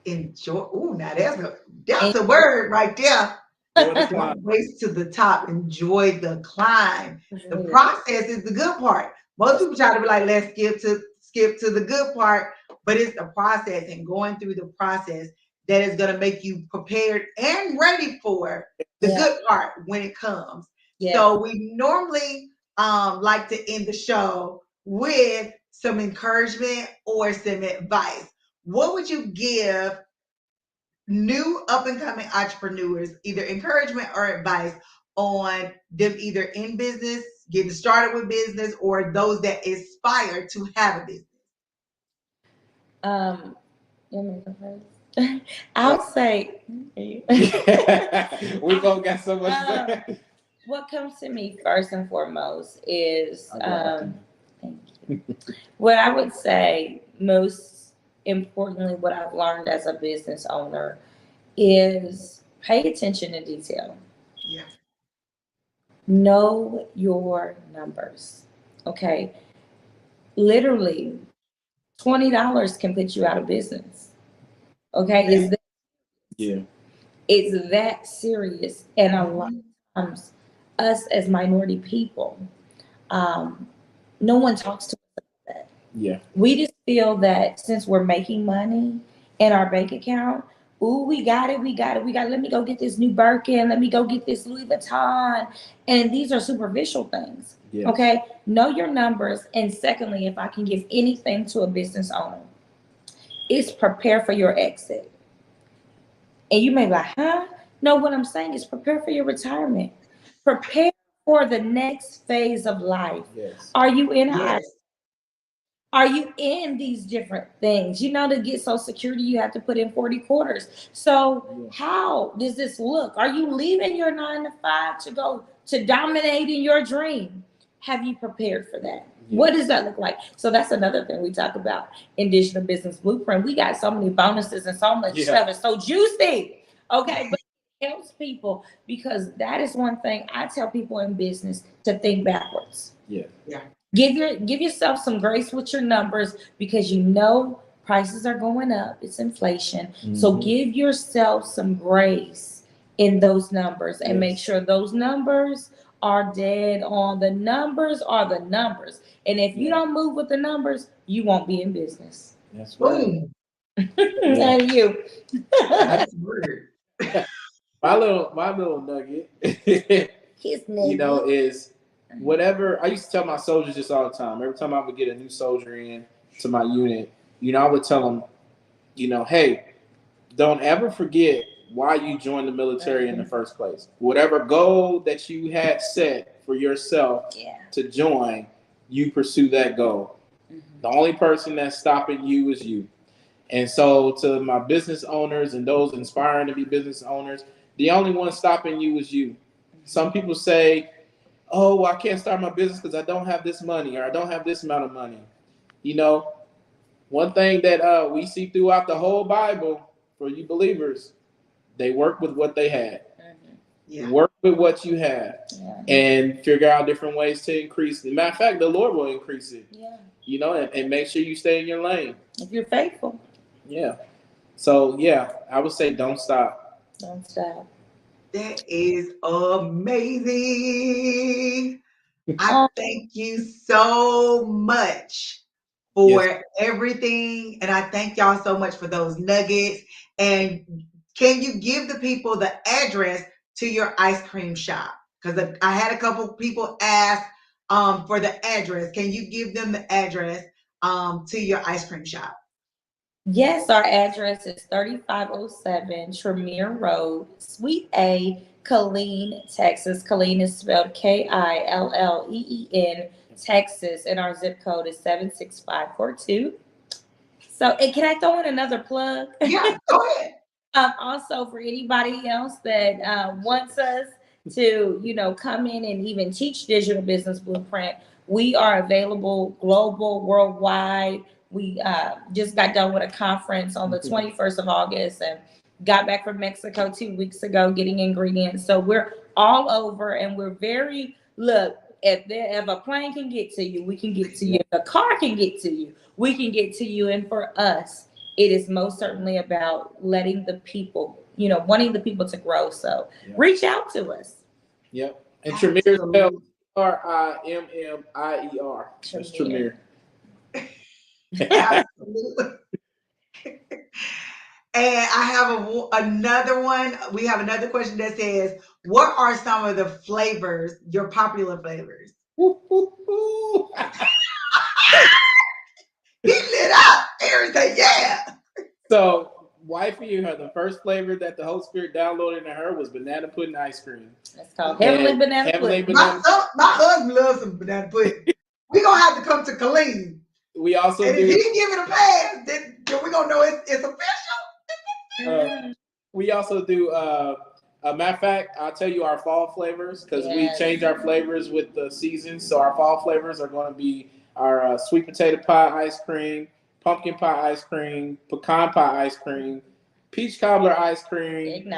Enjoy. Ooh, now that's a word right there. Enjoy the climb. Don't race to the top. Enjoy the climb. The Enjoy it. process is the good part. Most people try to be like, let's skip to the good part, but it's the process and going through the process that is going to make you prepared and ready for the Yeah. good part when it comes. Yeah. So we normally like to end the show with some encouragement or some advice. What would you give new up and coming entrepreneurs, either encouragement or advice on them either in business, getting started with business, or those that aspire to have a business? You want me to go first? I'll say. We both got so much to say. What comes to me first and foremost is welcome. thank you. What I would say most importantly, what I've learned as a business owner is pay attention to detail. Yeah. Know your numbers. Okay. Literally, $20 can put you out of business. Okay. Yeah. It's that serious. And a lot of times, us as minority people, no one talks to us about that. Yeah. We just feel that since we're making money in our bank account, ooh, we got it. Let me go get this new Birkin. Let me go get this Louis Vuitton. And these are superficial things. Yes. Okay. Know your numbers. And secondly, if I can give anything to a business owner, it's prepare for your exit. And you may be like, huh? No, what I'm saying is prepare for your retirement. Prepare for the next phase of life. Yes. Are you in Yes. Are you in these different things? You know, to get Social Security, you have to put in 40 quarters. So how does this look? Are you leaving your 9 to 5 to go to dominating your dream? Have you prepared for that? Yeah. What does that look like? So that's another thing we talk about in Digital Business Blueprint. We got so many bonuses and so much stuff. It's so juicy. Okay, but it helps people because that is one thing I tell people in business to think backwards. Yeah. Yeah. Give yourself some grace with your numbers because you know prices are going up. It's inflation. Mm-hmm. So give yourself some grace in those numbers and make sure those numbers are dead on. The numbers are the numbers. And if you don't move with the numbers, you won't be in business. That's right. Boom. And you. That's weird. My little nugget, His you know, is whatever. I used to tell my soldiers this all the time. Every time I would get a new soldier in to my unit, you know, I would tell them, you know, hey, don't ever forget why you joined the military in the first place. Whatever goal that you had set for yourself to join, you pursue that goal. The only person that's stopping you is you. And so to my business owners and those inspiring to be business owners, the only one stopping you is you. Some people say, oh, well, I can't start my business because I don't have this money or I don't have this amount of money. You know, one thing that we see throughout the whole Bible for you believers, they work with what they had. Yeah. Work with what you have and figure out different ways to increase it. Matter of fact, the Lord will increase it. Yeah. You know, and make sure you stay in your lane. If you're faithful. Yeah. So, yeah, I would say don't stop. Don't stop. That is amazing. I thank you so much for everything. And I thank y'all so much for those nuggets. And can you give the people the address to your ice cream shop? Because I had a couple people ask for the address. Can you give them the address to your ice cream shop? Yes, our address is 3507 Tremere Road, Suite A, Killeen, Texas. Killeen is spelled Killeen, Texas, and our zip code is 76542. So, and can I throw in another plug? Yeah, go ahead. Also, for anybody else that wants us to, you know, come in and even teach Digital Business Blueprint, we are available global, worldwide. We just got done with a conference on the 21st of August and got back from Mexico 2 weeks ago getting ingredients. So we're all over and we're very, look, if a plane can get to you, we can get to you. If a car can get to you, we can get to you. And for us, it is most certainly about letting the people, wanting the people to grow. So Yeah. reach out to us. Yep. And Tremere spelled Rimmier. That's Tremere. Absolutely. And I have another one. We have another question that says, what are some of the flavors, your popular flavors? He lit up. Aaron said, yeah. So, wifey, the first flavor that the Holy Spirit downloaded into her was banana pudding ice cream. That's called Heavenly Banana Pudding. My husband loves some banana pudding. We're going to have to come to Colleen. We also and do. If he give it a pass, then we're going to know it's official. We also do, a matter of fact, I'll tell you our fall flavors because we change our flavors with the seasons. So our fall flavors are going to be our sweet potato pie ice cream, pumpkin pie ice cream, pecan pie ice cream, peach cobbler ice cream,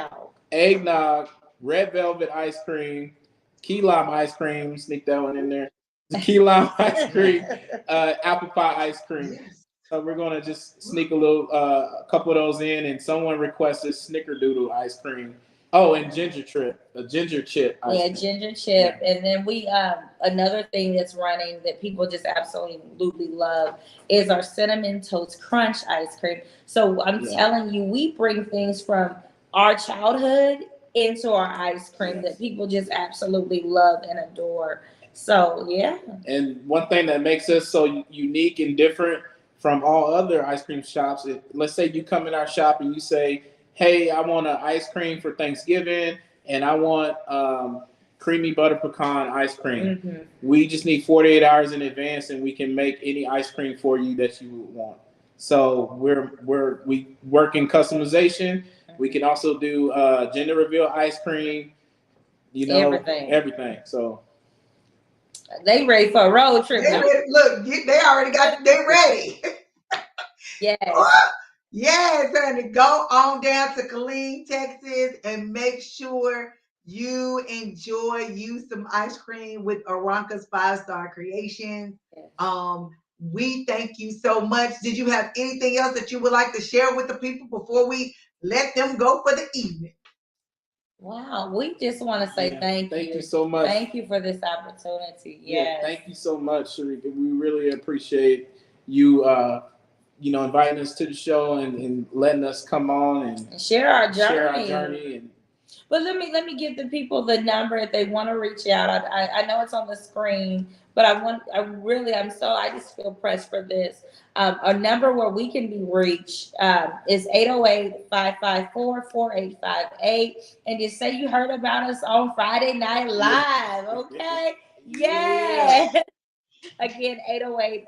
eggnog, red velvet ice cream, key lime ice cream, sneak that one in there, the key lime ice cream, apple pie ice cream. Yes. So we're gonna just sneak a couple of those in, and someone requested snickerdoodle ice cream. Oh, and ginger chip ice cream. Ginger chip. Yeah. And then we another thing that's running that people just absolutely love is our cinnamon toast crunch ice cream. So I'm telling you, we bring things from our childhood into our ice cream that people just absolutely love and adore. So yeah. And one thing that makes us so unique and different from all other ice cream shops, let's say you come in our shop and you say, hey, I want an ice cream for Thanksgiving and I want creamy butter pecan ice cream. Mm-hmm. We just need 48 hours in advance and we can make any ice cream for you that you would want. So we work in customization. We can also do gender reveal ice cream, everything. So they ready for a road trip. Look, they already they ready. Yes. Yes, honey. Go on down to Killeen, Texas, and make sure you enjoy some ice cream with Aronka's 5-Star Creations. Yes. We thank you so much. Did you have anything else that you would like to share with the people before we let them go for the evening? Wow, we just want to say thank you. Thank you so much. Thank you for this opportunity. Yes. Yeah, thank you so much, Sharika. We really appreciate you inviting us to the show and letting us come on and share our journey. But let me give the people the number if they want to reach out. I know it's on the screen, but I just feel pressed for this. A number where we can be reached is 808-554-4858. And just say you heard about us on Friday Night Live, okay? Yeah. Again,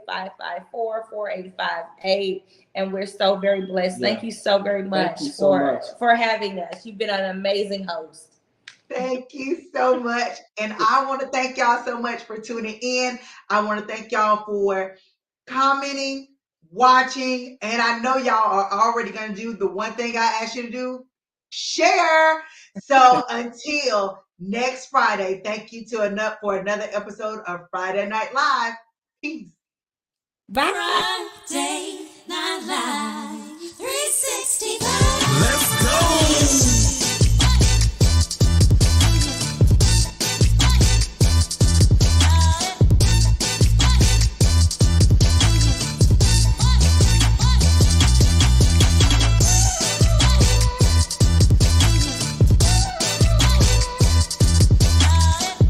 808-554-4858. And we're so very blessed. Thank you so very much for having us. You've been an amazing host. Thank you so much. And I want to thank y'all so much for tuning in. I want to thank y'all for commenting, watching. And I know y'all are already going to do the one thing I asked you to do, share. So until next Friday, thank you for another episode of Friday Night Live. Peace. Bye. Friday Night Live.